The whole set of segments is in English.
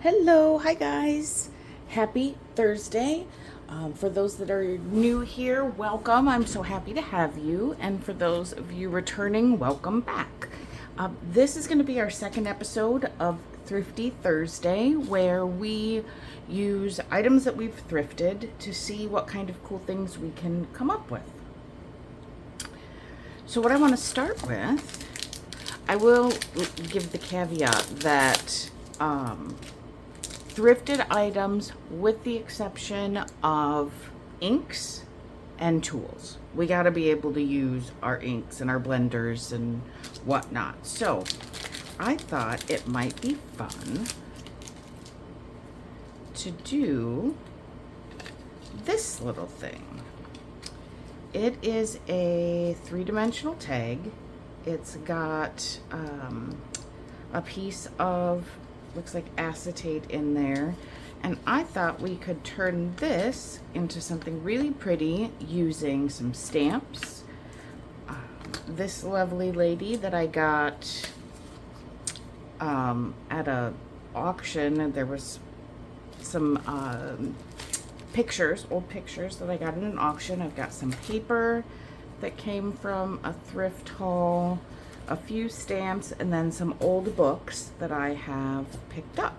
Hello, hi guys. Happy Thursday. For those that are new here, welcome. I'm so happy to have you. And for those of you returning, welcome back. This is going to be our second episode of Thrifty Thursday, where we use items that we've thrifted to see what kind of cool things we can come up with. So what I want to start with, I will give the caveat that thrifted items, with the exception of inks and tools. We got to be able to use our inks and our blenders and whatnot. So I thought it might be fun to do this little thing. It is a 3-dimensional tag. It's got a piece of, looks like acetate in there, and I thought we could turn this into something really pretty using some stamps. This lovely lady that I got at a auction, and there was some pictures, old pictures that I got in an auction. I've got some paper that came from a thrift haul, a few stamps, and then some old books that I have picked up.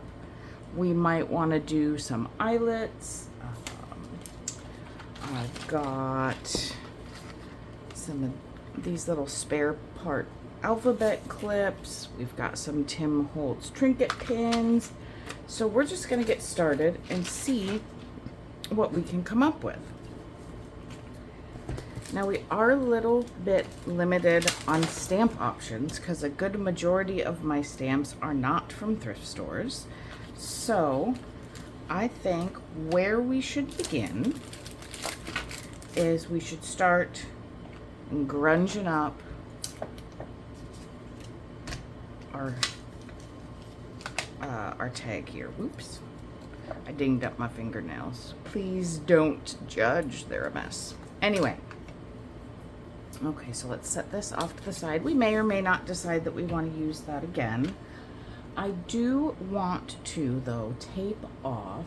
We might want to do some eyelets. I've got some of these little spare part alphabet clips. We've got some Tim Holtz trinket pins. So we're just going to get started and see what we can come up with. Now we are a little bit limited on stamp options because a good majority of my stamps are not from thrift stores. So I think where we should begin is we should start grunging up our tag here. Whoops. I dinged up my fingernails. Please don't judge, they're a mess. Anyway. Okay, so let's set this off to the side. We may or may not decide that we want to use that again. I do want to, though, tape off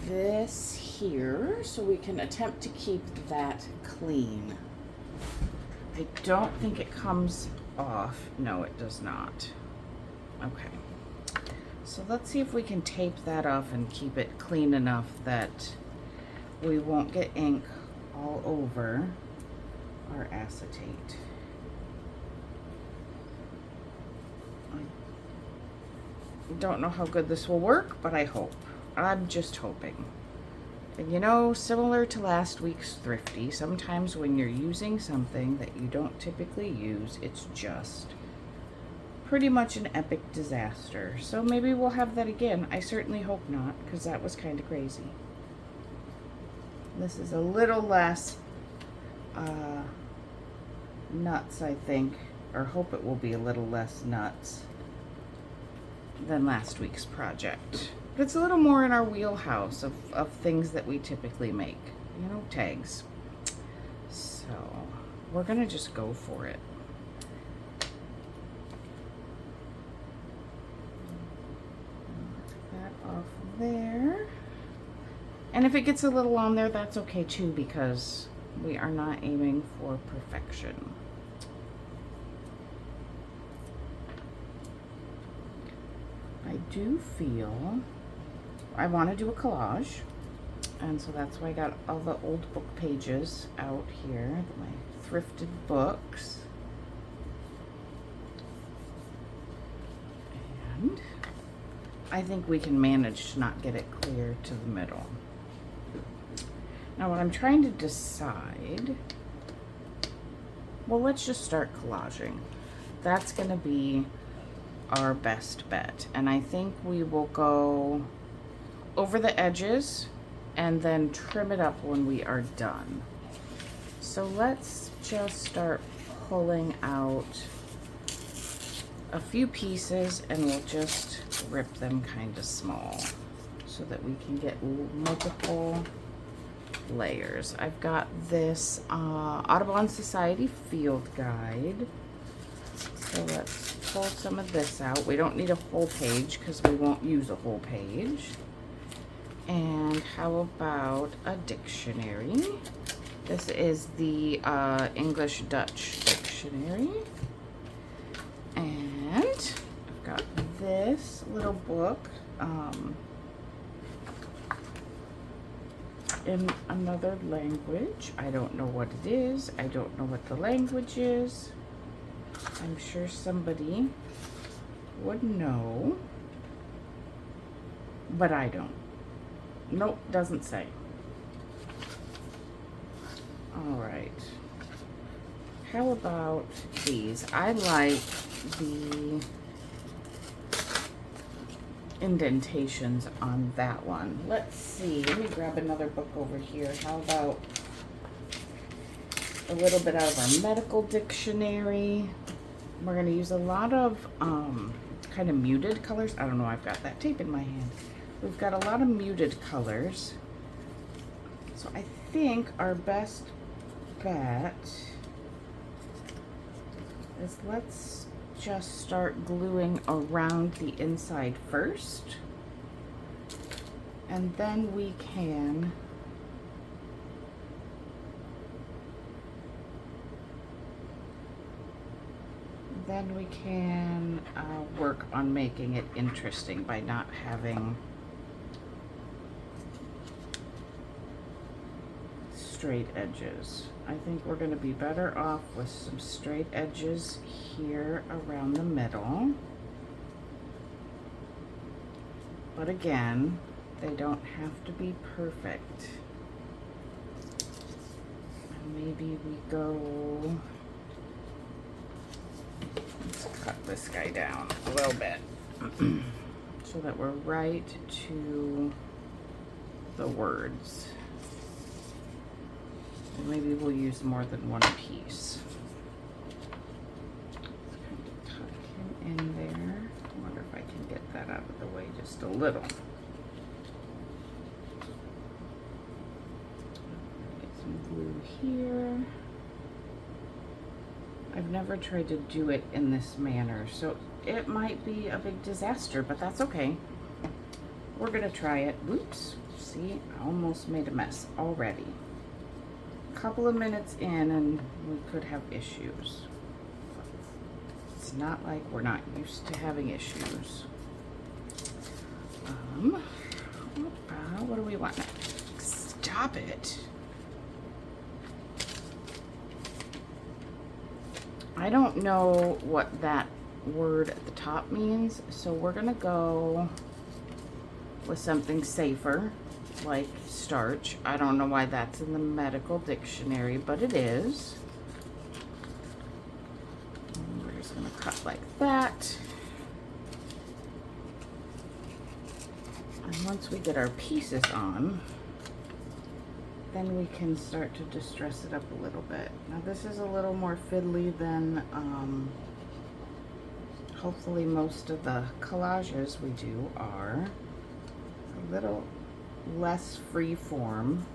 this here so we can attempt to keep that clean. I don't think it comes off. No, it does not. Okay. So let's see if we can tape that off and keep it clean enough that we won't get ink all over our acetate. I don't know how good this will work, but I hope. I'm just hoping. And you know, similar to last week's Thrifty, sometimes when you're using something that you don't typically use, it's just pretty much an epic disaster. So maybe we'll have that again. I certainly hope not, because that was kind of crazy. This is a little less nuts, I think, or hope it will be a little less nuts than last week's project. But it's a little more in our wheelhouse of things that we typically make, you know, tags. So we're gonna just go for it. Knock that off there. And if it gets a little on there, that's okay too, because we are not aiming for perfection. I do feel I want to do a collage, and so that's why I got all the old book pages out here, my thrifted books. And I think we can manage to not get it clear to the middle. Now what I'm trying to decide, well, let's just start collaging. That's going to be our best bet. And I think we will go over the edges and then trim it up when we are done. So let's just start pulling out a few pieces, and we'll just rip them kind of small so that we can get multiple layers. I've got this Audubon Society field guide. So let's pull some of this out. We don't need a whole page because we won't use a whole page. And how about a dictionary? This is the English-Dutch dictionary. And I've got this little book in another language. I don't know what it is. I don't know what the language is. I'm sure somebody would know, but I don't. Nope, doesn't say. All right. How about these? I like the indentations on that one. Let's see. Let me grab another book over here. How about a little bit out of our medical dictionary? We're going to use a lot of kind of muted colors. I don't know. I've got that tape in my hand. We've got a lot of muted colors. So I think our best bet is let's just start gluing around the inside first, and then we can work on making it interesting by not having straight edges. I think we're going to be better off with some straight edges here around the middle. But again, they don't have to be perfect. And maybe we go, let's cut this guy down a little bit so that we're right to the words. Maybe we'll use more than one piece. Let's kind of tuck him in there. I wonder if I can get that out of the way just a little. Get some glue here. I've never tried to do it in this manner, so it might be a big disaster, but that's okay. We're gonna try it. Whoops, see, I almost made a mess already. Couple of minutes in and we could have issues. It's not like we're not used to having issues. What do we want next? Stop it. I don't know what that word at the top means, so we're gonna go with something safer, like starch. I don't know why that's in the medical dictionary, but it is. And we're just gonna cut like that. And once we get our pieces on, then we can start to distress it up a little bit. Now this is a little more fiddly than hopefully most of the collages we do are. A little less free form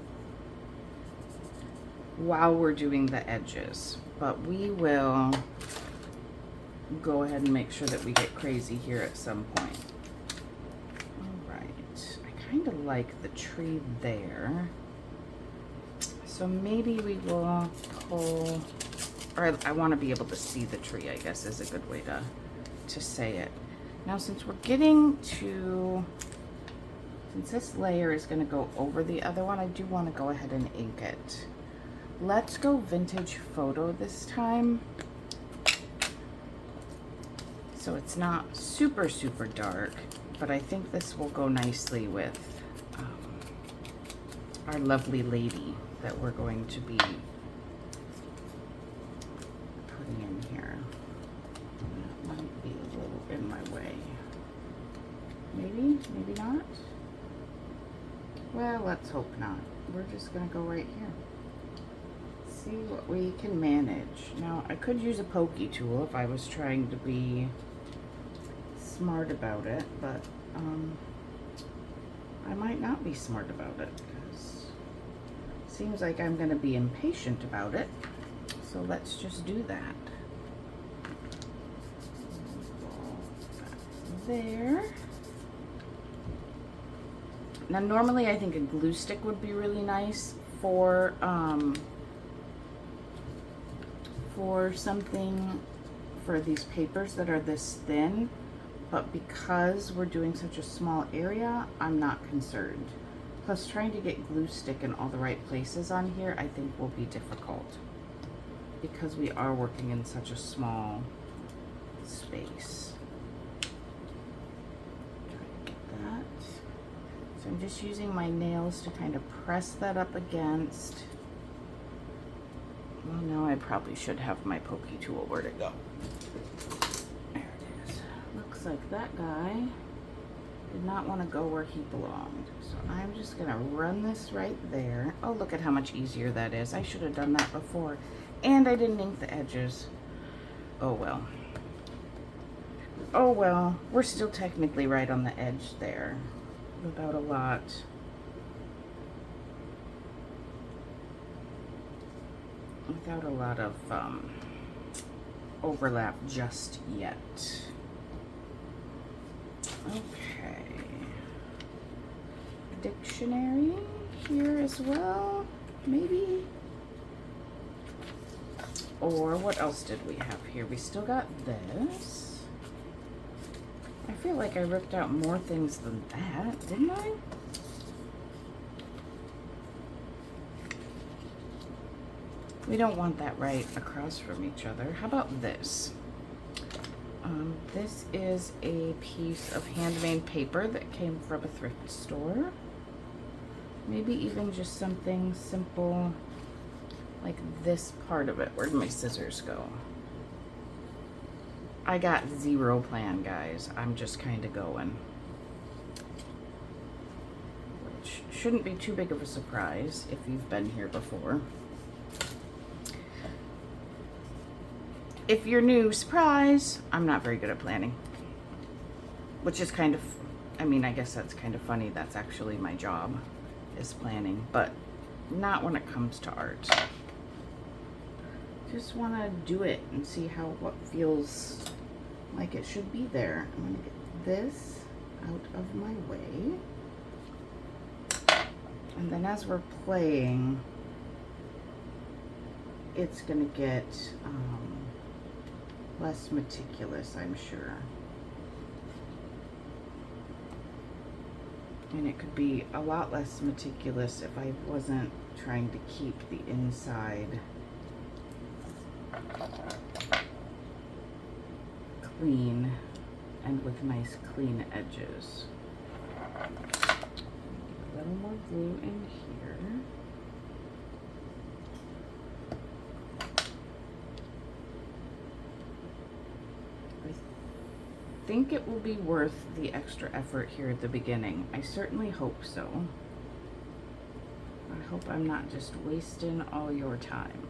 while we're doing the edges, but we will go ahead and make sure that we get crazy here at some point. All right, I kind of like the tree there, so maybe we will pull, or I want to be able to see the tree, I guess is a good way to say it. Now since we're getting to, since this layer is going to go over the other one, I do want to go ahead and ink it. Let's go vintage photo this time. So it's not super, super dark, but I think this will go nicely with our lovely lady that we're going to be putting in here. That might be a little in my way. Maybe, maybe not. Well, let's hope not. We're just gonna go right here. See what we can manage. Now, I could use a pokey tool if I was trying to be smart about it, but I might not be smart about it because it seems like I'm gonna be impatient about it. So let's just do that. there. Now normally I think a glue stick would be really nice for something, for these papers that are this thin, but because we're doing such a small area, I'm not concerned. Plus trying to get glue stick in all the right places on here I think will be difficult because we are working in such a small space. Try to get that. So I'm just using my nails to kind of press that up against. Well, now I probably should have my pokey tool. Where'd it go? There it is. Looks like that guy did not want to go where he belonged. So I'm just gonna run this right there. Oh, look at how much easier that is. I should have done that before. And I didn't ink the edges. Oh well. Oh well, we're still technically right on the edge there. Without a lot. Without a lot of overlap just yet. Okay. Dictionary here as well, maybe. Or what else did we have here? We still got this. I feel like I ripped out more things than that, didn't I? We don't want that right across from each other. How about this? This is a piece of handmade paper that came from a thrift store. Maybe even just something simple like this part of it. Where'd my scissors go? I got zero plan, guys. I'm just kind of going. Which shouldn't be too big of a surprise if you've been here before. If you're new, surprise, I'm not very good at planning. Which is kind of, I mean, I guess that's kind of funny. That's actually my job, is planning, but not when it comes to art. Just want to do it and see what feels like it should be there. I'm going to get this out of my way. And then as we're playing, it's going to get less meticulous, I'm sure. And it could be a lot less meticulous if I wasn't trying to keep the inside clean and with nice clean edges. A little more glue in here. I think it will be worth the extra effort here at the beginning. I certainly hope so. I hope I'm not just wasting all your time.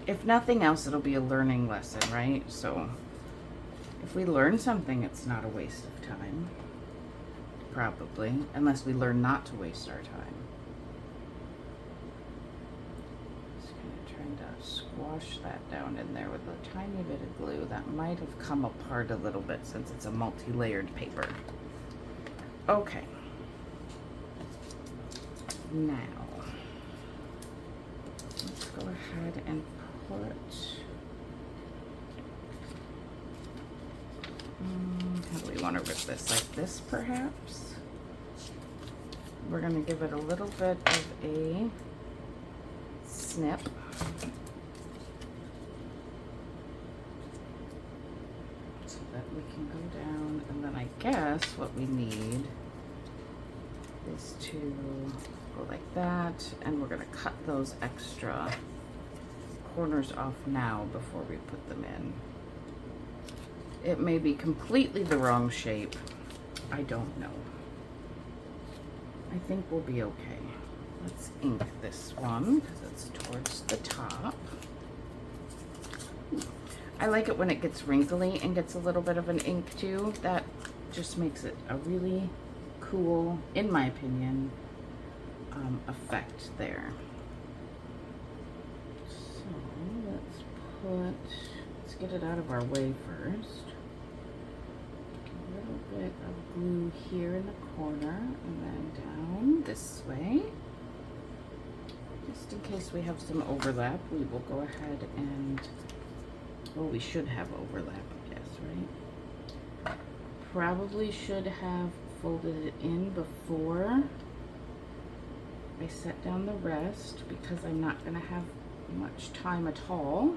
If nothing else, it'll be a learning lesson, right? So if we learn something, it's not a waste of time. Probably, unless we learn not to waste our time. Just kind of trying to squash that down in there with a tiny bit of glue. That might have come apart a little bit since it's a multi-layered paper. Okay. Now, let's go ahead and put, how do we want to rip this? Like this, perhaps? We're going to give it a little bit of a snip. So that we can go down, and then I guess what we need is to go like that, and we're going to cut those extra corners off now before we put them in. It may be completely the wrong shape. I don't know. I think we'll be okay. Let's ink this one because it's towards the top. I like it when it gets wrinkly and gets a little bit of an ink too. That just makes it a really cool, in my opinion, effect there. So let's get it out of our way first. bit of glue here in the corner and then down this way. Just in case we have some overlap, we will go ahead and, well, we should have overlap, I guess, right? Probably should have folded it in before I set down the rest because I'm not going to have much time at all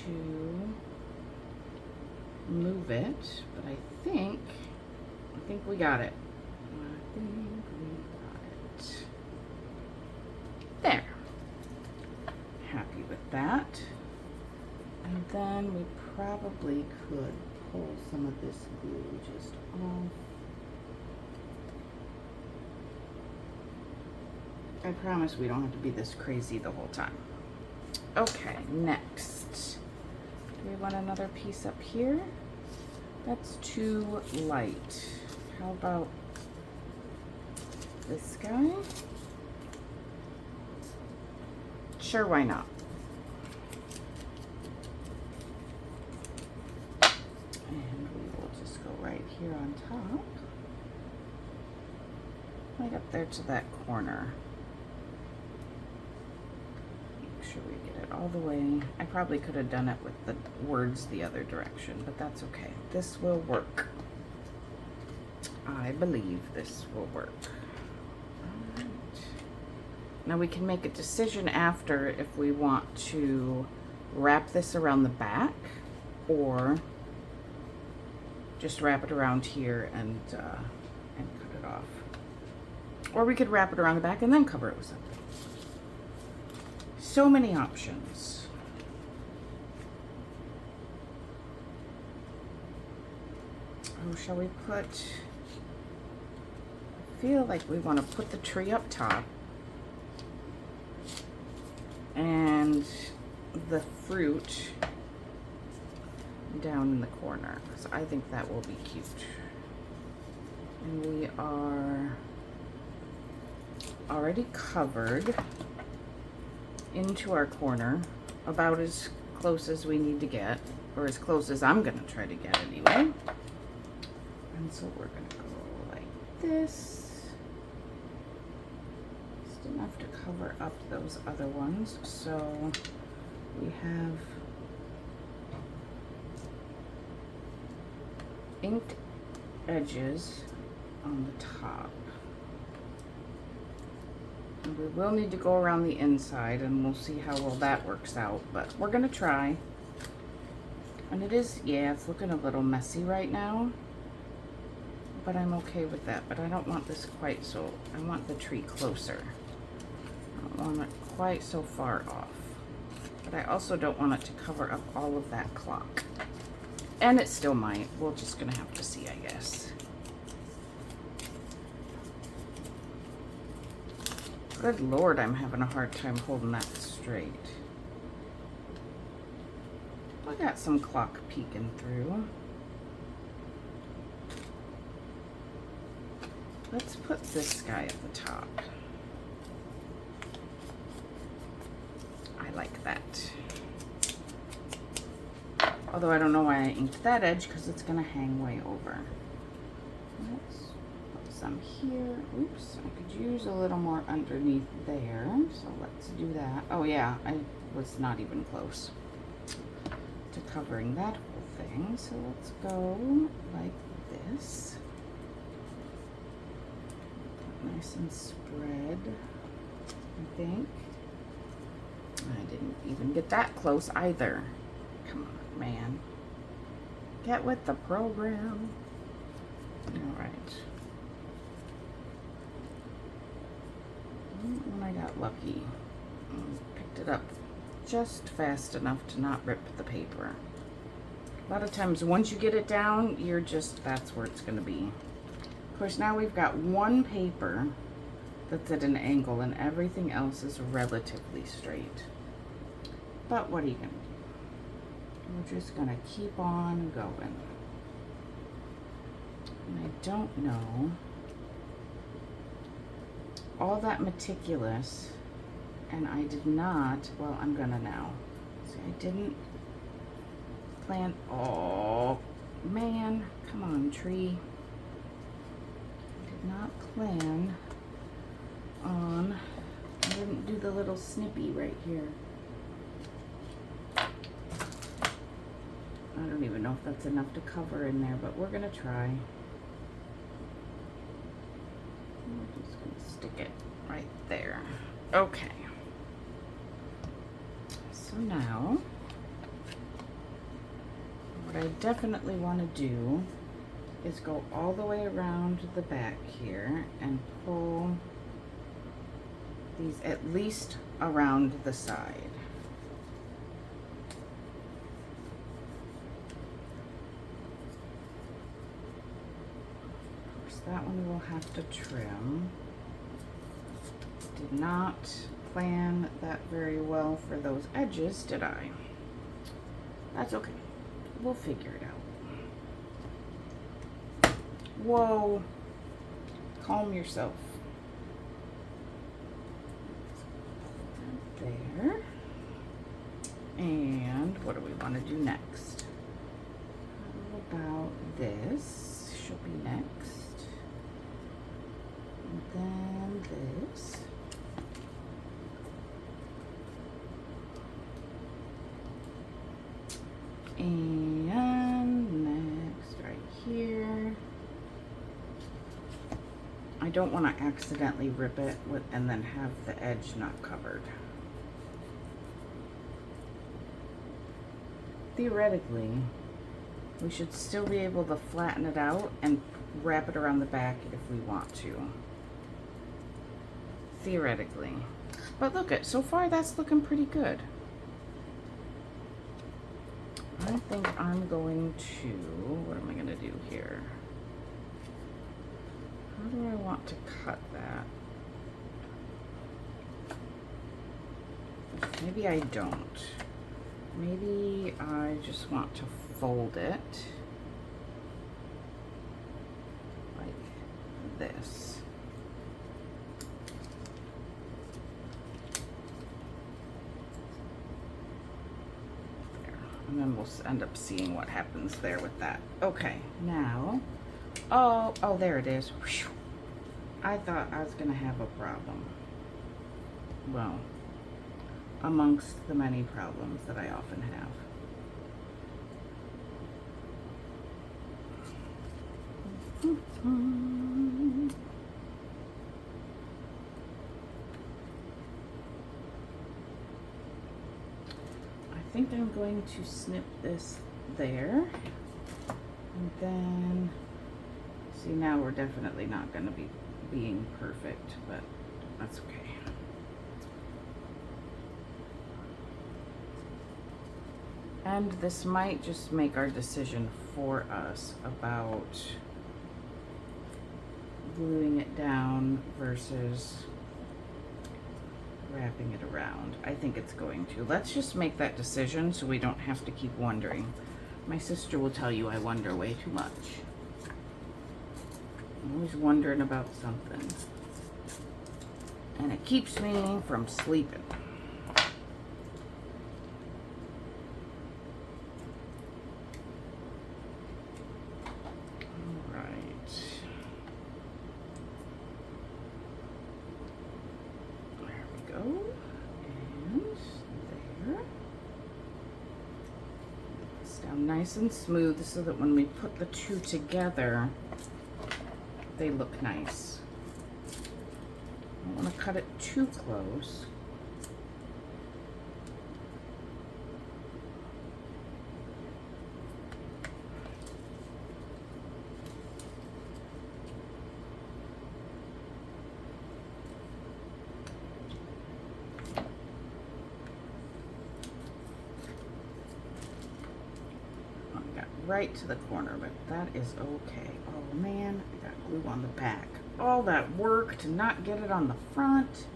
to move it, but I think we got it. I think we got it. There. Happy with that. And then we probably could pull some of this glue just off. I promise we don't have to be this crazy the whole time. Okay, next. Do we want another piece up here? That's too light. How about this guy? Sure, why not? And we will just go right here on top. Right up there to that corner. Make sure we get it all the way. I probably could have done it with the words the other direction, but that's okay. This will work. I believe this will work. All right. Now we can make a decision after if we want to wrap this around the back or just wrap it around here and cut it off. Or we could wrap it around the back and then cover it with something. So many options. Oh, shall we put, I feel like we want to put the tree up top and the fruit down in the corner, because I think that will be cute. And we are already covered into our corner about as close as we need to get, or as close as I'm gonna try to get anyway. And so we're gonna go like this, just enough to cover up those other ones. So we have inked edges on the top. And we will need to go around the inside and we'll see how well that works out, but we're gonna try. And it is, yeah, it's looking a little messy right now, but I'm okay with that. But I don't want this quite so, I want the tree closer. I don't want it quite so far off. But I also don't want it to cover up all of that clock. And it still might, we're just gonna have to see, I guess. Good Lord, I'm having a hard time holding that straight. I got some clock peeking through. Let's put this guy at the top. I like that. Although I don't know why I inked that edge, because it's gonna hang way over. Let's put some here. Oops, I could use a little more underneath there. So let's do that. Oh yeah, I was not even close to covering that whole thing. So let's go like this. Nice and spread, I think. I didn't even get that close either. Come on, man. Get with the program. All right. And I got lucky. Picked it up just fast enough to not rip the paper. A lot of times once you get it down, you're just, that's where it's going to be. Of course, now we've got one paper that's at an angle and everything else is relatively straight. But what are you going to do? We're just going to keep on going. And I don't know all that meticulous, and I did not, well, I'm gonna now. See, I didn't plan, oh, Man, come on, tree. I did not plan on, I didn't do the little snippy right here. I don't even know if that's enough to cover in there, but we're gonna try. We're just gonna stick it right there. Okay. So now, what I definitely want to do is go all the way around the back here and pull these at least around the side. Of course, that one we'll have to trim. Did not plan that very well for those edges, did I? That's okay. We'll figure it out. Whoa. Calm yourself. There. And what do we want to do next? How about this? Should be next. And then this. And next right here. I don't want to accidentally rip it and then have the edge not covered. Theoretically, we should still be able to flatten it out and wrap it around the back if we want to. Theoretically. But look at, so far that's looking pretty good. I think I'm going to, what am I going to do here? How do I want to cut that? Maybe I don't. Maybe I just want to fold it like this. And then we'll end up seeing what happens there with that. Okay, now, oh, there it is. Whew. I thought I was gonna have a problem. Well, amongst the many problems that I often have. I think I'm going to snip this there, and then, see, now we're definitely not going to be being perfect, but that's okay. And this might just make our decision for us about gluing it down versus wrapping it around. I think it's going to. Let's just make that decision so we don't have to keep wondering. My sister will tell you I wonder way too much. I'm always wondering about something. And it keeps me from sleeping. Nice and smooth so that when we put the two together, they look nice. I don't want to cut it too close. Right to the corner, but that is okay. Oh man, I got glue on the back. All that work to not get it on the front.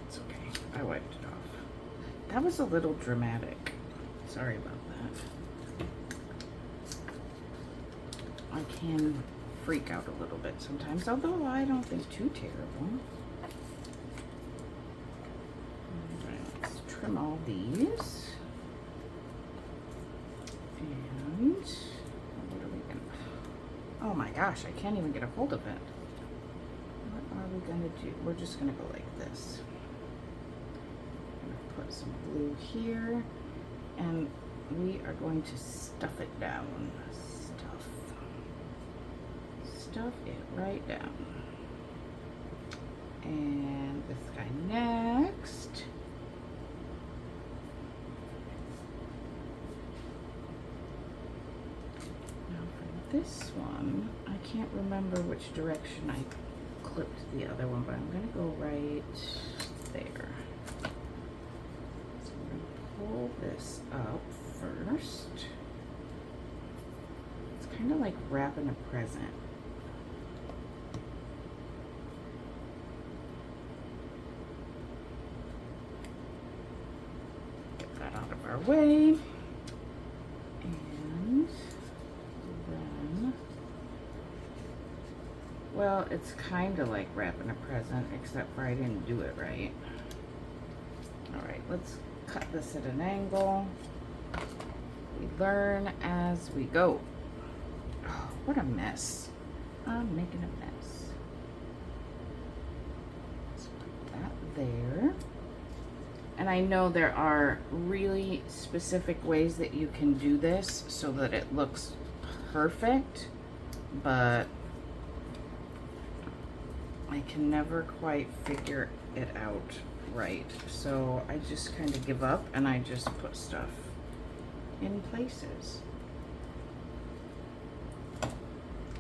It's okay. I wiped it off. That was a little dramatic. Sorry about that. I can freak out a little bit sometimes, although I don't think too terrible. All right, let's trim all these. And my gosh, I can't even get a hold of it. What are we gonna do? We're just gonna go like this. I'm gonna put some glue here, and we are going to stuff it down. Stuff it right down. And this guy next. Now for this one, I can't remember which direction I clipped the other one, but I'm gonna go right there. So I'm gonna pull this up first. It's kind of like wrapping a present. Our way, and then, well, it's kind of like wrapping a present, except for I didn't do it right. All right, let's cut this at an angle. We learn as we go. Oh, what a mess. I'm making a mess. Let's put that there. And I know there are really specific ways that you can do this so that it looks perfect, but I can never quite figure it out right. So I just kind of give up and I just put stuff in places.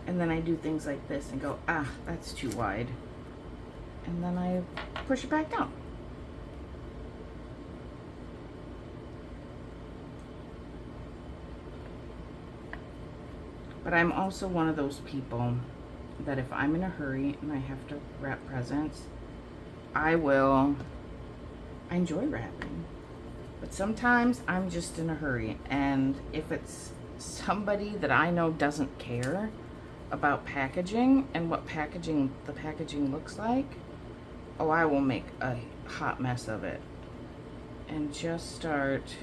And then I do things like this and go, ah, that's too wide. And then I push it back down. But I'm also one of those people that if I'm in a hurry and I have to wrap presents, I enjoy wrapping. But sometimes I'm just in a hurry, and if it's somebody that I know doesn't care about packaging and what the packaging looks like, oh, I will make a hot mess of it and just start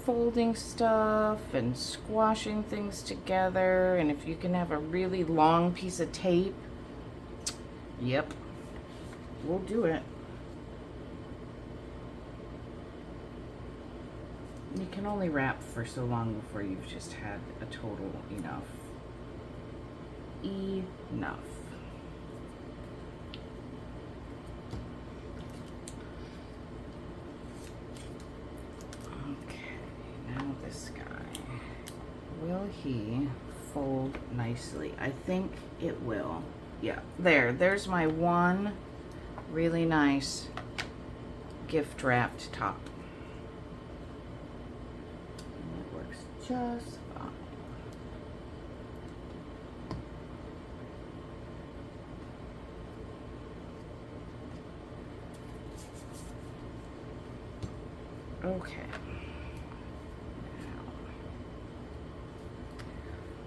folding stuff and squashing things together. And if you can have a really long piece of tape, yep, we'll do it. You can only wrap for so long before you've just had a total enough. This guy, will he fold nicely? I think it will. Yeah, there's my one really nice gift wrapped top. And it works just fine. Okay.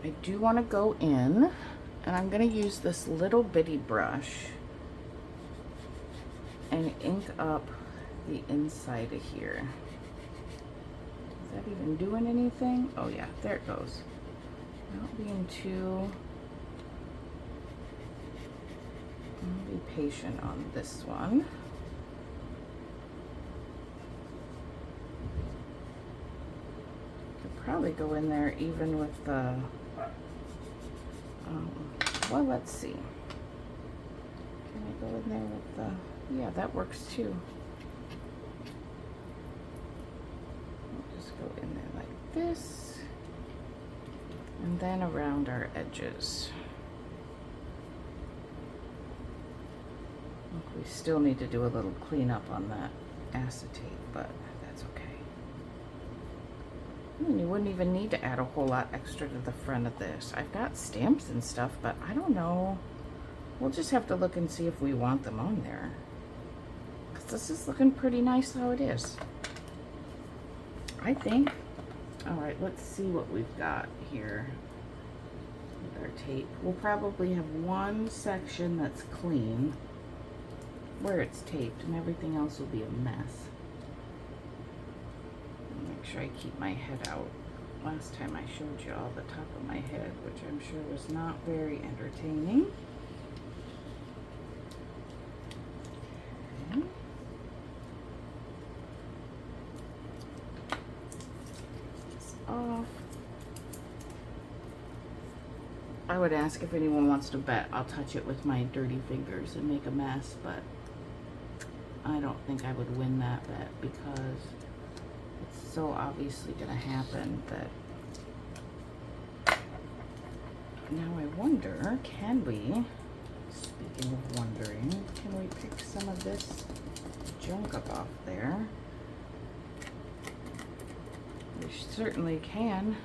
I do want to go in, and I'm going to use this little bitty brush and ink up the inside of here. Is that even doing anything? Oh yeah, there it goes. Not being too... I'll be patient on this one. Could probably go in there even with the... well, let's see. Can I go in there with the... Yeah, that works too. I'll just go in there like this. And then around our edges. We still need to do a little cleanup on that acetate, but that's okay. You wouldn't even need to add a whole lot extra to the front of this. I've got stamps and stuff, but I don't know. We'll just have to look and see if we want them on there. Because this is looking pretty nice how it is, I think. All right, let's see what we've got here with our tape. We'll probably have one section that's clean where it's taped, and everything else will be a mess. Make sure I keep my head out. last time I showed you all the top of my head, which I'm sure was not very entertaining. Okay. It's off. I would ask if anyone wants to bet I'll touch it with my dirty fingers and make a mess, but I don't think I would win that bet because it's so obviously going to happen that. Now I wonder, can we, speaking of wondering, can we pick some of this junk up off there? We certainly can.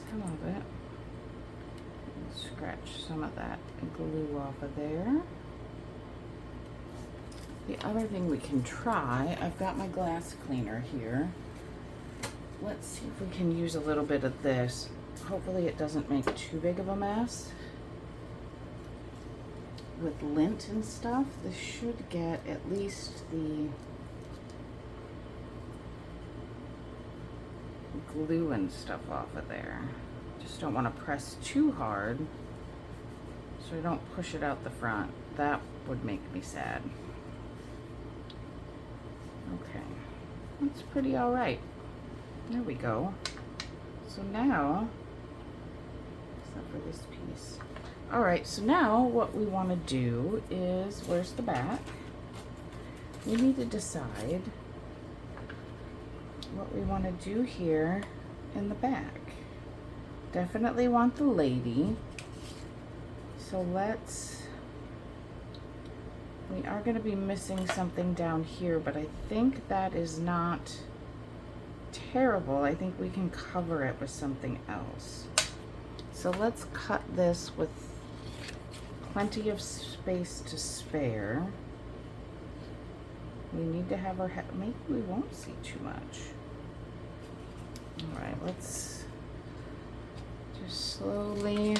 Some of it. Scratch some of that glue off of there. The other thing we can try, I've got my glass cleaner here. Let's see if we can use a little bit of this. Hopefully it doesn't make too big of a mess. With lint and stuff, this should get at least the glue and stuff off of there. Just don't want to press too hard so I don't push it out the front. That would make me sad. Okay, that's pretty all right. There we go. So now, except for this piece. All right, so now what we want to do is, where's the back? We need to decide what we want to do here in the back. Definitely want the lady. So we are going to be missing something down here, but I think that is not terrible. I think we can cover it with something else. So let's cut this with plenty of space to spare. We need to have our head, maybe we won't see too much. All right, let's just slowly.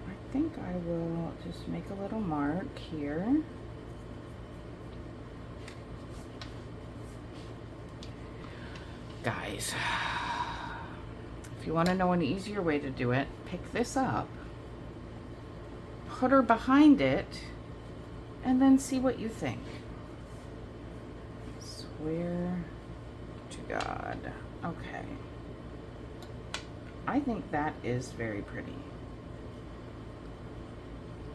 I think I will just make a little mark here. Guys, if you want to know an easier way to do it, pick this up, put her behind it, and then see what you think. Swear to God. Okay. I think that is very pretty.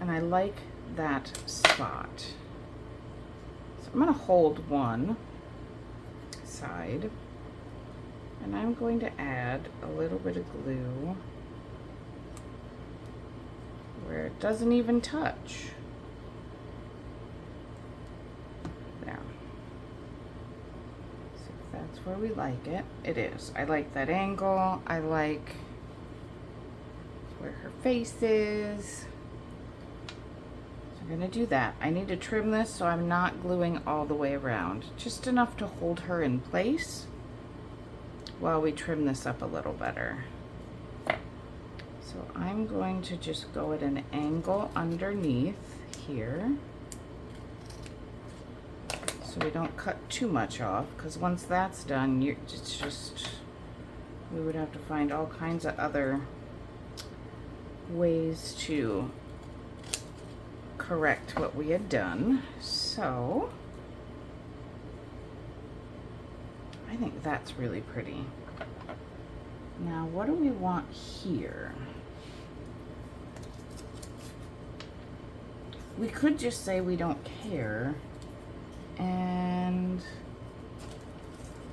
And I like that spot. So I'm going to hold one side and I'm going to add a little bit of glue where it doesn't even touch. There. So if that's where we like it, it is. I like that angle. I like where her face is. I'm gonna do that. I need to trim this so I'm not gluing all the way around. Just enough to hold her in place while we trim this up a little better. So I'm going to just go at an angle underneath here so we don't cut too much off, because once that's done, it's just, we would have to find all kinds of other ways to correct what we had done. So I think that's really pretty. Now what do we want here? We could just say we don't care, and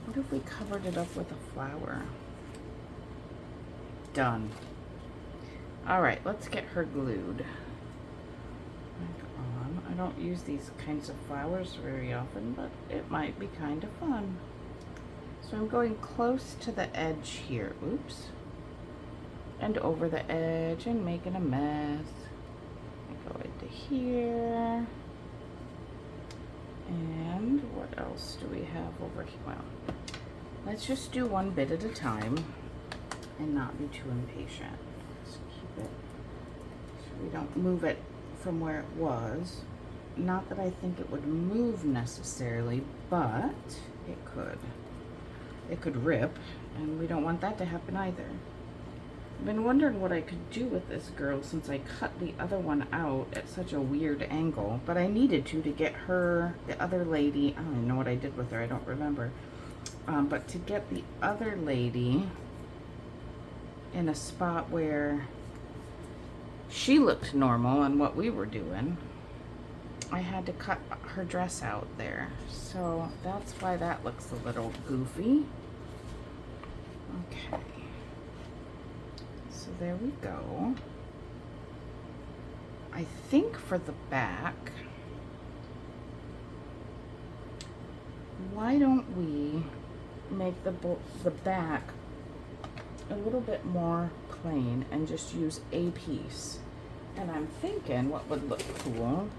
what if we covered it up with a flower? Done. All right, let's get her glued. I don't use these kinds of flowers very often, but it might be kind of fun. So I'm going close to the edge here, oops, and over the edge and making a mess. I go into here, and what else do we have over here? Well, let's just do one bit at a time and not be too impatient. bit so we don't move it from where it was. Not that I think it would move necessarily, but it could. It could rip, and we don't want that to happen either. I've been wondering what I could do with this girl since I cut the other one out at such a weird angle, but I needed to get her, the other lady, I don't even know what I did with her, I don't remember, but to get the other lady in a spot where she looked normal on what we were doing, I had to cut her dress out there. So that's why that looks a little goofy. Okay. So there we go. I think for the back, why don't we make the back a little bit more plain and just use a piece? And I'm thinking what would look cool.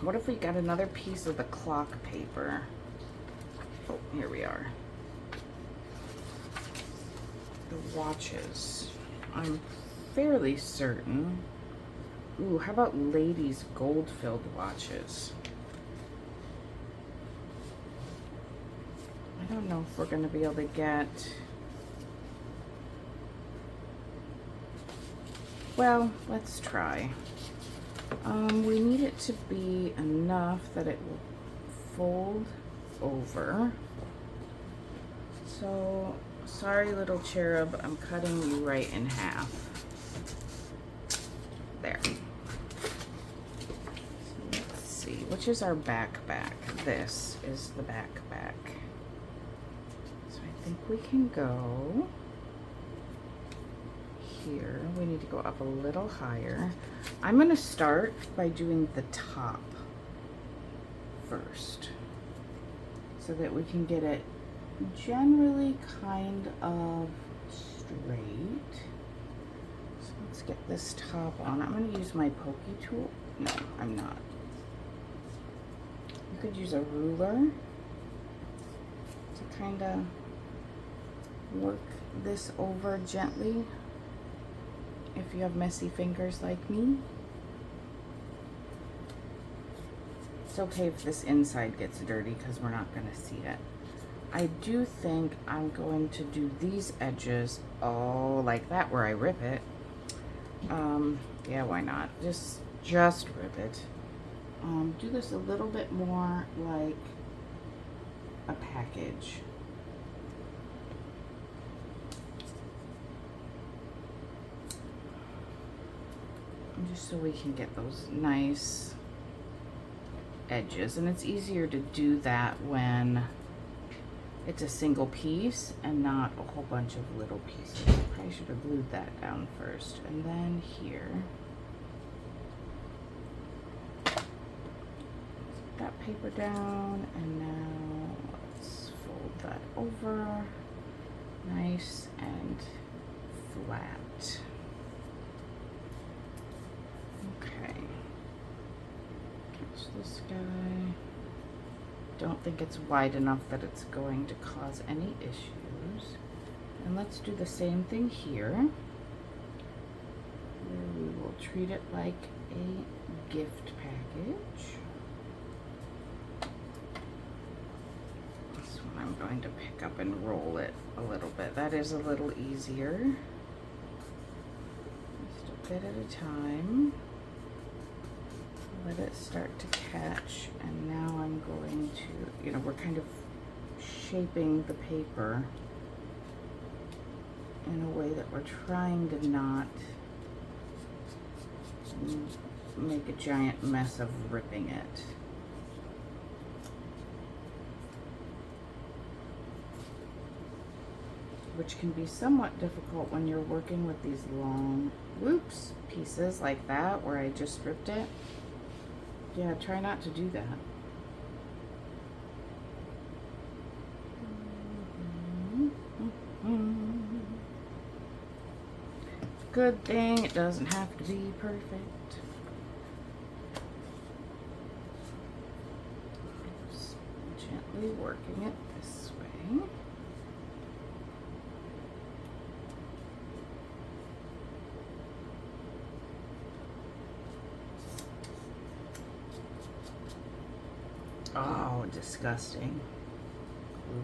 What if we got another piece of the clock paper? Oh, here we are. The watches. I'm fairly certain. Ooh, how about ladies' gold-filled watches? I don't know if we're going to be able to get... Well, let's try. We need it to be enough that it will fold over. So, sorry little cherub, I'm cutting you right in half. There. So let's see, which is our back? This is the back. So I think we can go here. We need to go up a little higher. I'm going to start by doing the top first so that we can get it generally kind of straight. So let's get this top on. I'm going to use my pokey tool. No, I'm not. You could use a ruler to kind of work this over gently if you have messy fingers like me. It's okay if this inside gets dirty because we're not going to see it. I do think I'm going to do these edges, oh, like that where I rip it. Yeah, why not? Just rip it. Do this a little bit more like a package. Just so we can get those nice edges. And it's easier to do that when it's a single piece and not a whole bunch of little pieces. I probably should have glued that down first. And then here. Put that paper down, and now let's fold that over nice and flat. Okay, catch this guy. Don't think it's wide enough that it's going to cause any issues. And let's do the same thing here, where we will treat it like a gift package. This one I'm going to pick up and roll it a little bit. That is a little easier. Just a bit at a time. Let it start to catch, and now I'm going to, we're kind of shaping the paper in a way that we're trying to not make a giant mess of ripping it. Which can be somewhat difficult when you're working with these long, pieces like that where I just ripped it. Yeah, try not to do that. Good thing it doesn't have to be perfect. Just gently working it this way. Oh, disgusting.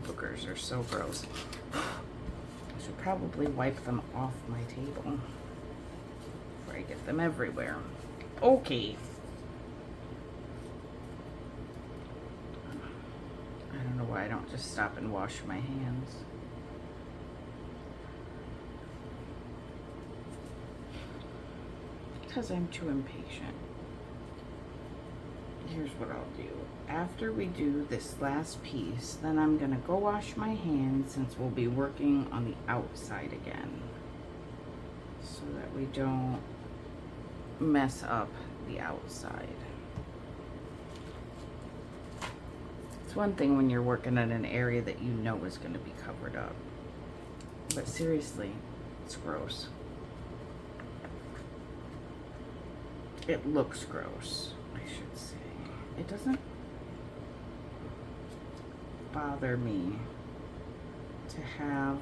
Glue boogers are so gross. I should probably wipe them off my table before I get them everywhere. Okay. I don't know why I don't just stop and wash my hands. Because I'm too impatient. Here's what I'll do. After we do this last piece, then I'm gonna go wash my hands since we'll be working on the outside again, so that we don't mess up the outside. It's one thing when you're working in an area that you know is gonna be covered up, but seriously, it's gross. It looks gross, I should say. It doesn't bother me to have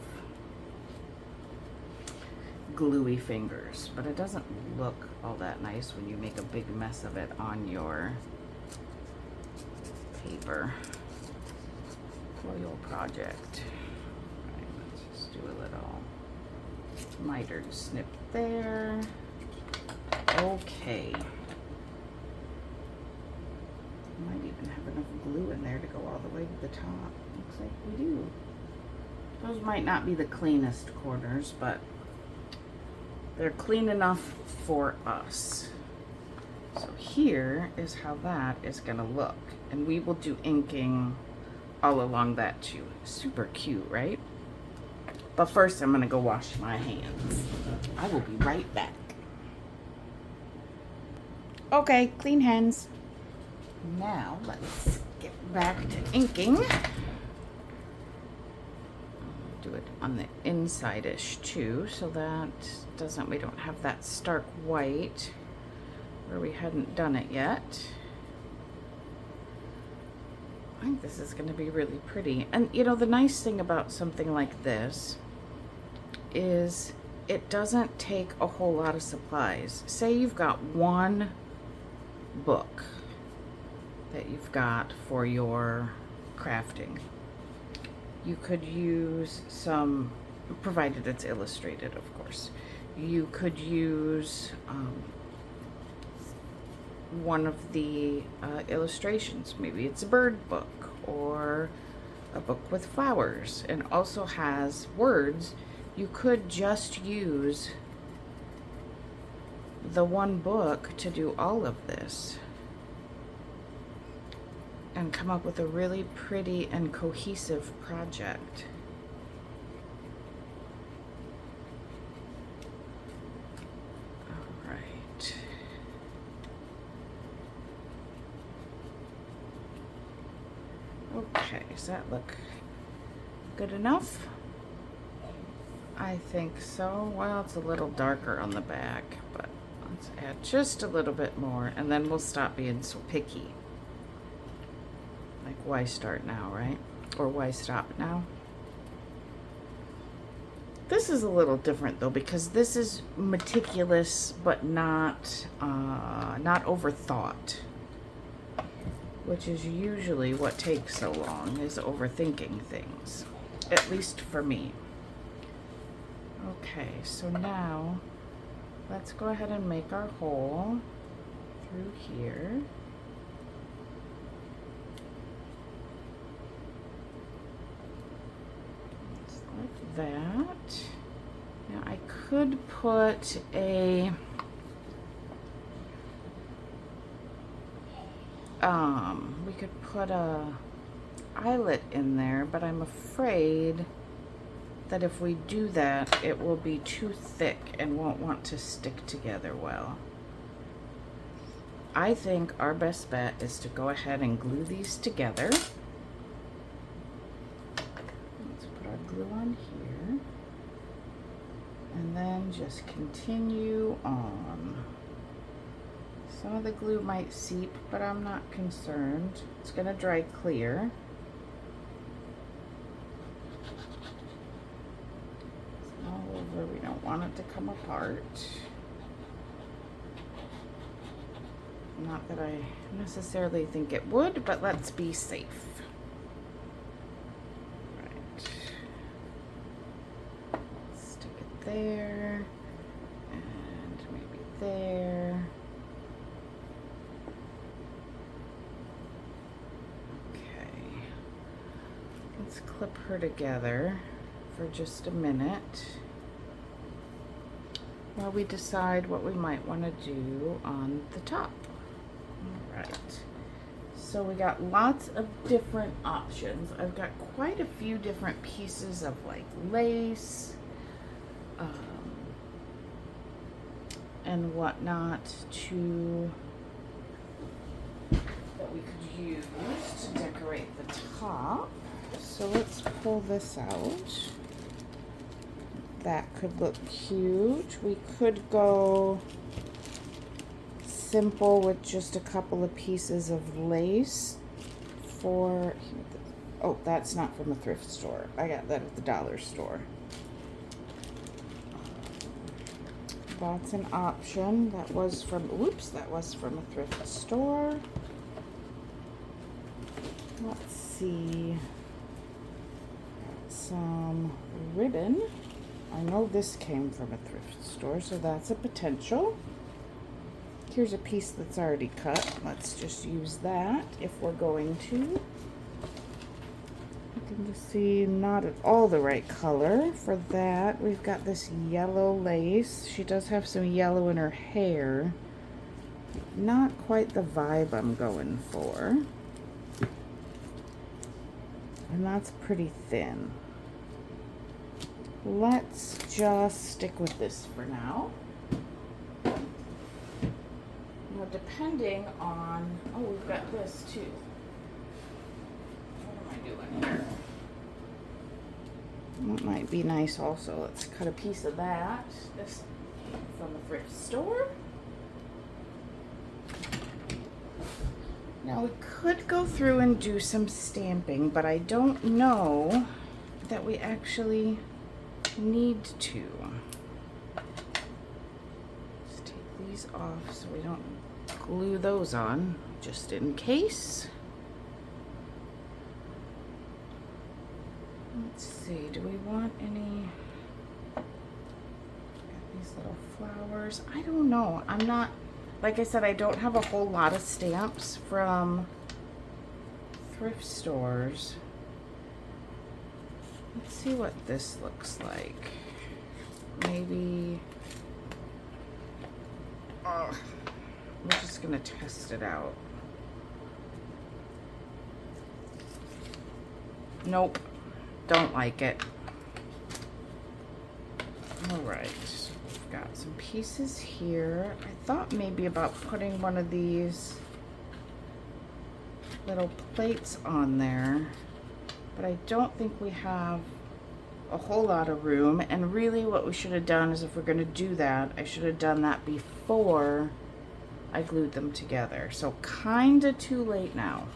gluey fingers, but it doesn't look all that nice when you make a big mess of it on your paper foil project. Right, let's just do a little miter snip there. Okay. Might even have enough glue in there to go all the way to the top. Looks like we do. Those might not be the cleanest corners, but they're clean enough for us. So here is how that is gonna look. And we will do inking all along that too. Super cute, right? But first I'm gonna go wash my hands. I will be right back. Okay, clean hands. Now let's get back to inking. Do it on the inside-ish too, so that we don't have that stark white where we hadn't done it yet. I think this is going to be really pretty. And you know, the nice thing about something like this is it doesn't take a whole lot of supplies. Say you've got one book that you've got for your crafting. You could use some, provided it's illustrated, of course. You could use one of the illustrations. Maybe it's a bird book or a book with flowers and also has words. You could just use the one book to do all of this and come up with a really pretty and cohesive project. All right. Okay, does that look good enough? I think so. Well, it's a little darker on the back, but let's add just a little bit more and then we'll stop being so picky. Like, why start now, right? Or why stop now? This is a little different though, because this is meticulous but not overthought, which is usually what takes so long, is overthinking things, at least for me. Okay, so now let's go ahead and make our hole through here. Like that. Now I could put a we could put a eyelet in there, but I'm afraid that if we do that, it will be too thick and won't want to stick together well. I think our best bet is to go ahead and glue these together. Glue on here and then just continue on. Some of the glue might seep, but I'm not concerned. It's going to dry clear. It's all over. We don't want it to come apart. Not that I necessarily think it would, but let's be safe. Right. Stick it there, and maybe there. Okay. Let's clip her together for just a minute while we decide what we might want to do on the top. All right, so we got lots of different options. I've got quite a few different pieces of like lace and whatnot that we could use to decorate the top. So let's pull this out. That could look cute. We could go simple with just a couple of pieces of lace for, oh, that's not from a thrift store. I got that at the dollar store. That's an option. That was from, whoops, that was from a thrift store. Let's see. Got some ribbon. I know this came from a thrift store, so that's a potential. Here's a piece that's already cut. Let's just use that if we're going to. Looking to see not at all the right color for that. We've got this yellow lace. She does have some yellow in her hair. Not quite the vibe I'm going for. And that's pretty thin. Let's just stick with this for now. Now, depending on, oh, we've got this too. What am I doing here? That might be nice also. Let's cut a piece of that. This came from the thrift store. Now, we could go through and do some stamping, but I don't know that we actually need to. Just take these off so we don't glue those on, just in case. Let's see, do we want any, got these little flowers? I don't know. I'm not, like I said, I don't have a whole lot of stamps from thrift stores. Let's see what this looks like. Maybe, we're just gonna test it out. Nope, don't like it. All right, we've got some pieces here. I thought maybe about putting one of these little plates on there, but I don't think we have a whole lot of room. And really what we should have done is, if we're going to do that, I should have done that before I glued them together. So kind of too late now.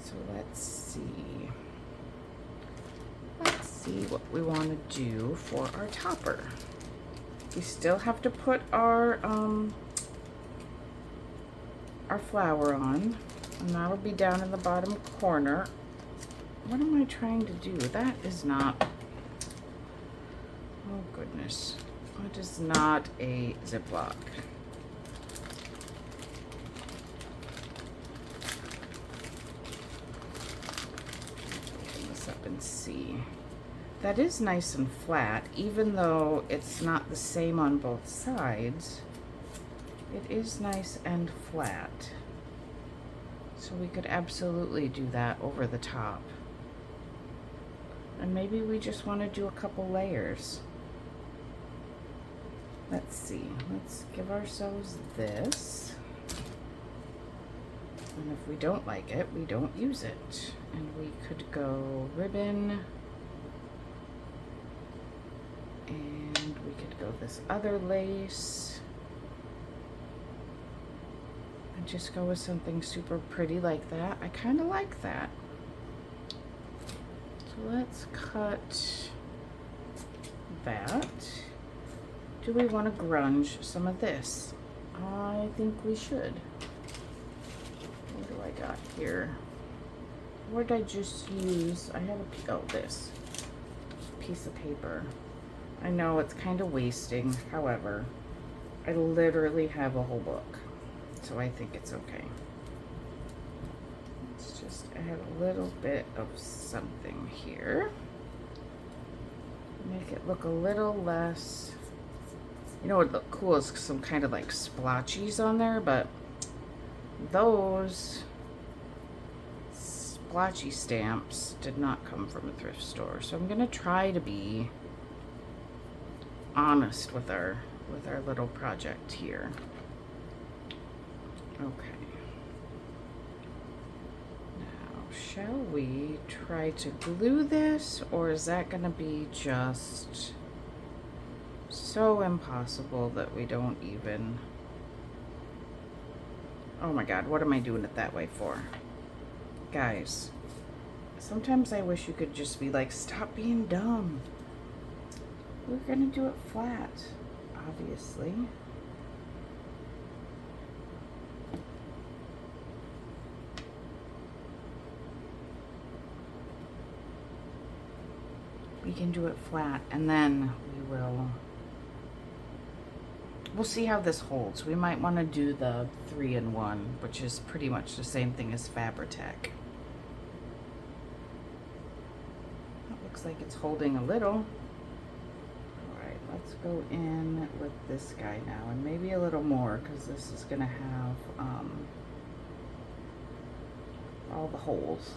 So let's see. Let's see what we want to do for our topper. We still have to put our flower on, and that'll be down in the bottom corner. What am I trying to do? That is not, oh goodness, that is not a Ziploc. Open this up and see. That is nice and flat, even though it's not the same on both sides. It is nice and flat. So we could absolutely do that over the top. And maybe we just want to do a couple layers. Let's see. Let's give ourselves this. And if we don't like it, we don't use it. And we could go ribbon. And we could go this other lace. And just go with something super pretty like that. I kind of like that. So let's cut that. Do we want to grunge some of this? I think we should. What do I got here? What did I just use? I have this piece of paper. I know it's kind of wasting. However, I literally have a whole book, so I think it's okay. Let's just add a little bit of something here. Make it look a little less, you know what would look cool is some kind of like splotchies on there, but those splotchy stamps did not come from a thrift store. So I'm gonna try to be honest with our little project here. Okay. Shall we try to glue this, or is that going to be just so impossible that we don't even... Oh my god, what am I doing it that way for? Guys, sometimes I wish you could just be like, stop being dumb. We're going to do it flat, obviously. We can do it flat, and then we'll see how this holds. We might want to do the 3-in-1, which is pretty much the same thing as Fabri-Tac. That looks like it's holding a little. Alright, let's go in with this guy now, and maybe a little more, because this is going to have all the holes.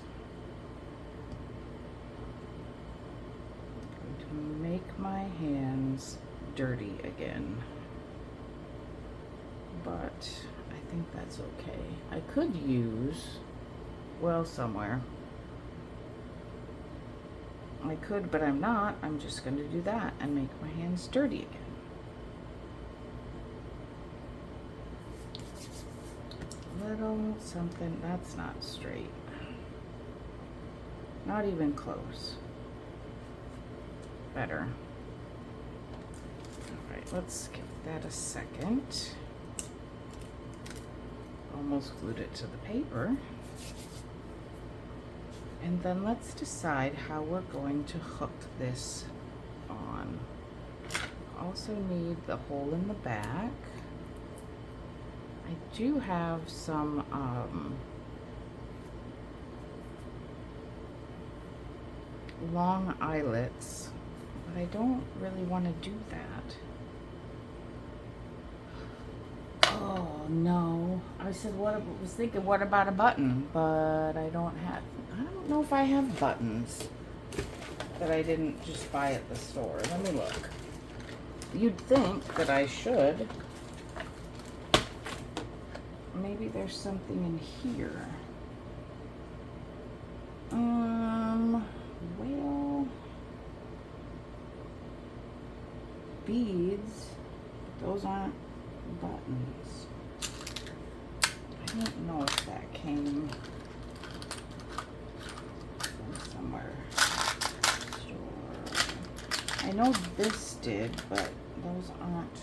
Make my hands dirty again, but I think that's okay. I could use, well, somewhere. I could, but I'm not. I'm just going to do that and make my hands dirty again. Little something, that's not straight. Not even close. Better. Alright, let's give that a second. Almost glued it to the paper. And then let's decide how we're going to hook this on. Also need the hole in the back. I do have some long eyelets, but I don't really want to do that. Oh no. I said was thinking what about a button, but I don't know if I have buttons that I didn't just buy at the store. Let me look. You'd think that I should. Maybe there's something in here. Well, beads, those aren't buttons. I don't know if that came from somewhere. Sure. I know this did, but those aren't.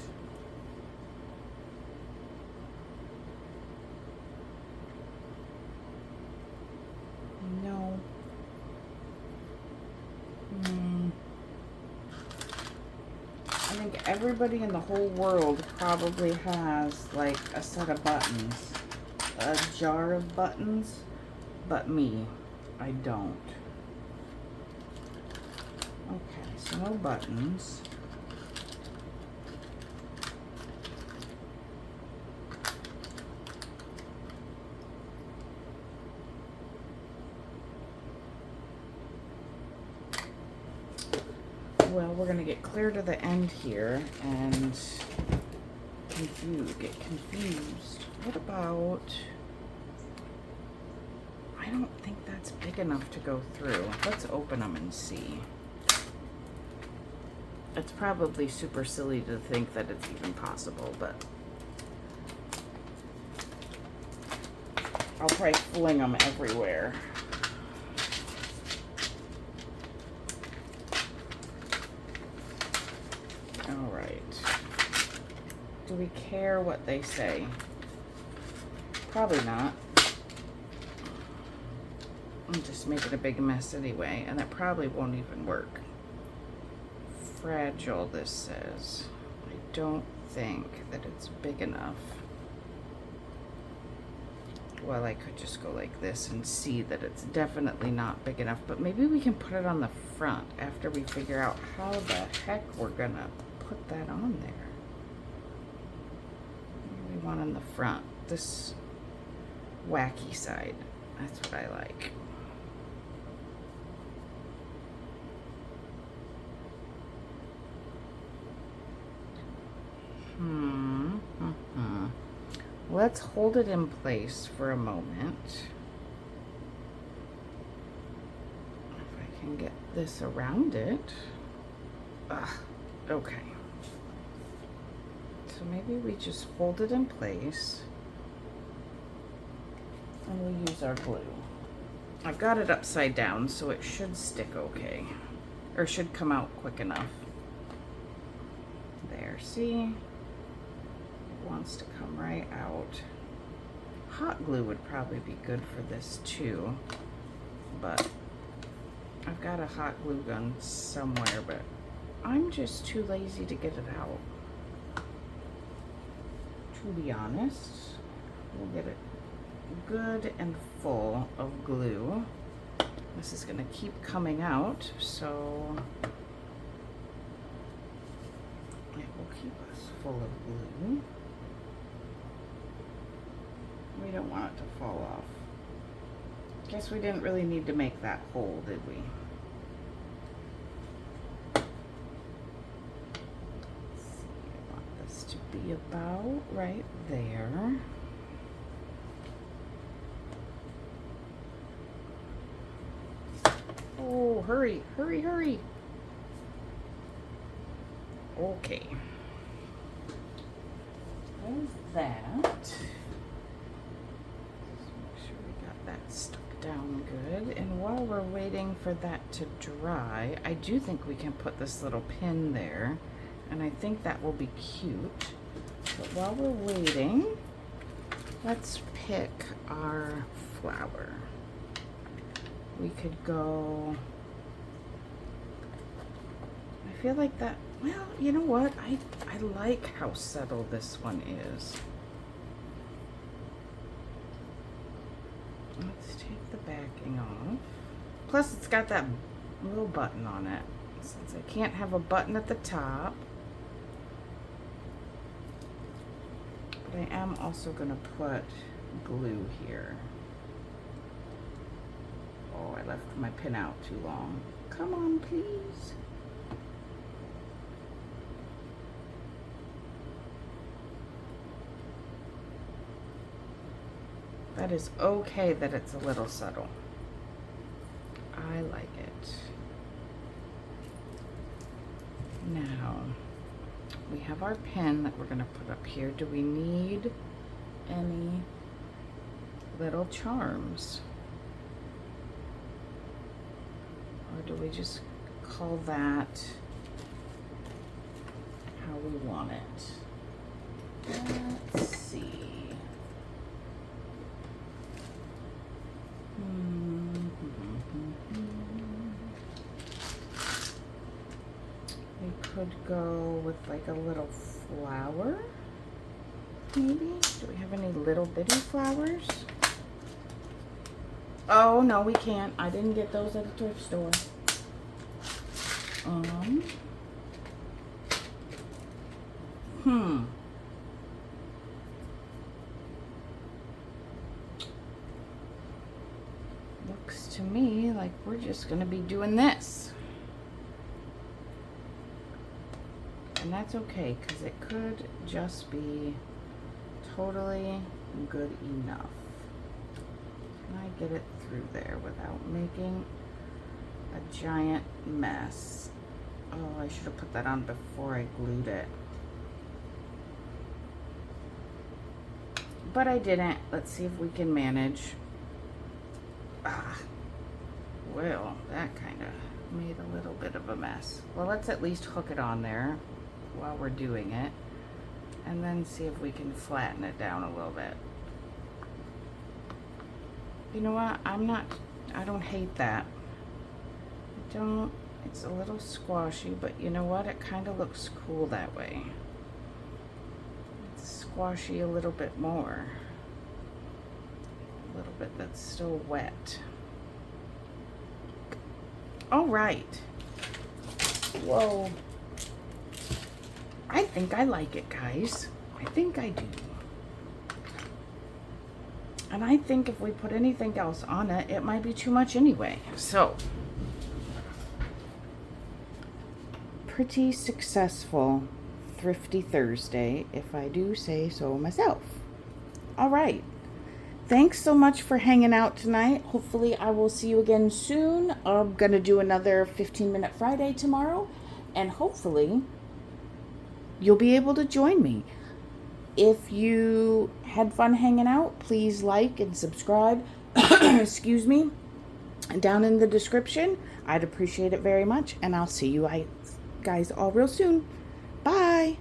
No. I think everybody in the whole world probably has like a set of buttons, a jar of buttons, but me, I don't. Okay, so no buttons. Well, we're going to get clear to the end here and get confused. What about, I don't think that's big enough to go through. Let's open them and see. It's probably super silly to think that it's even possible, but I'll probably fling them everywhere. Do we care what they say? Probably not. I'm just making a big mess anyway, and that probably won't even work. Fragile, this says. I don't think that it's big enough. Well, I could just go like this and see that it's definitely not big enough, but maybe we can put it on the front after we figure out how the heck we're gonna put that on there. What do we want on the front? This wacky side. That's what I like. Let's hold it in place for a moment. If I can get this around it. Okay. So maybe we just hold it in place and we use our glue. I've got it upside down, so it should stick okay. Or should come out quick enough. There, see? Wants to come right out. Hot glue would probably be good for this too, but I've got a hot glue gun somewhere, but I'm just too lazy to get it out. To be honest, we'll get it good and full of glue. This is gonna keep coming out, so it will keep us full of glue. We don't want it to fall off. Guess we didn't really need to make that hole, did we? Let's see, I want this to be about right there. Oh, hurry, hurry, hurry. Okay. There's that. Stuck down good, and while we're waiting for that to dry, I do think we can put this little pin there, and I think that will be cute. But while we're waiting, let's pick our flower. We could go, I feel like that, well, you know what, I like how subtle this one is. Let's take the backing off. Plus it's got that little button on it. Since I can't have a button at the top. But I am also going to put glue here. Oh, I left my pin out too long. Come on, please. That is okay that it's a little subtle. I like it. Now, we have our pin that we're going to put up here. Do we need any little charms? Or do we just call that how we want it? Let's see. We could go with like a little flower, maybe? Do we have any little bitty flowers? Oh, no, we can't. I didn't get those at a thrift store. Looks to me like we're just gonna be doing this. And that's okay, because it could just be totally good enough. Can I get it through there without making a giant mess? Oh, I should have put that on before I glued it. But I didn't. Let's see if we can manage. Well, that kind of made a little bit of a mess. Well, let's at least hook it on there while we're doing it. And then see if we can flatten it down a little bit. You know what? I don't hate that. It's a little squashy, but you know what? It kind of looks cool that way. It's squashy a little bit more. A little bit that's still wet. All right. Whoa. I think I like it, guys. I think I do. And I think if we put anything else on it, it might be too much anyway. So, pretty successful Thrifty Thursday, if I do say so myself. All right. Thanks so much for hanging out tonight. Hopefully I will see you again soon. I'm going to do another 15-minute Friday tomorrow. And hopefully you'll be able to join me. If you had fun hanging out, please like and subscribe. Excuse me. Down in the description. I'd appreciate it very much. And I'll see you guys all real soon. Bye.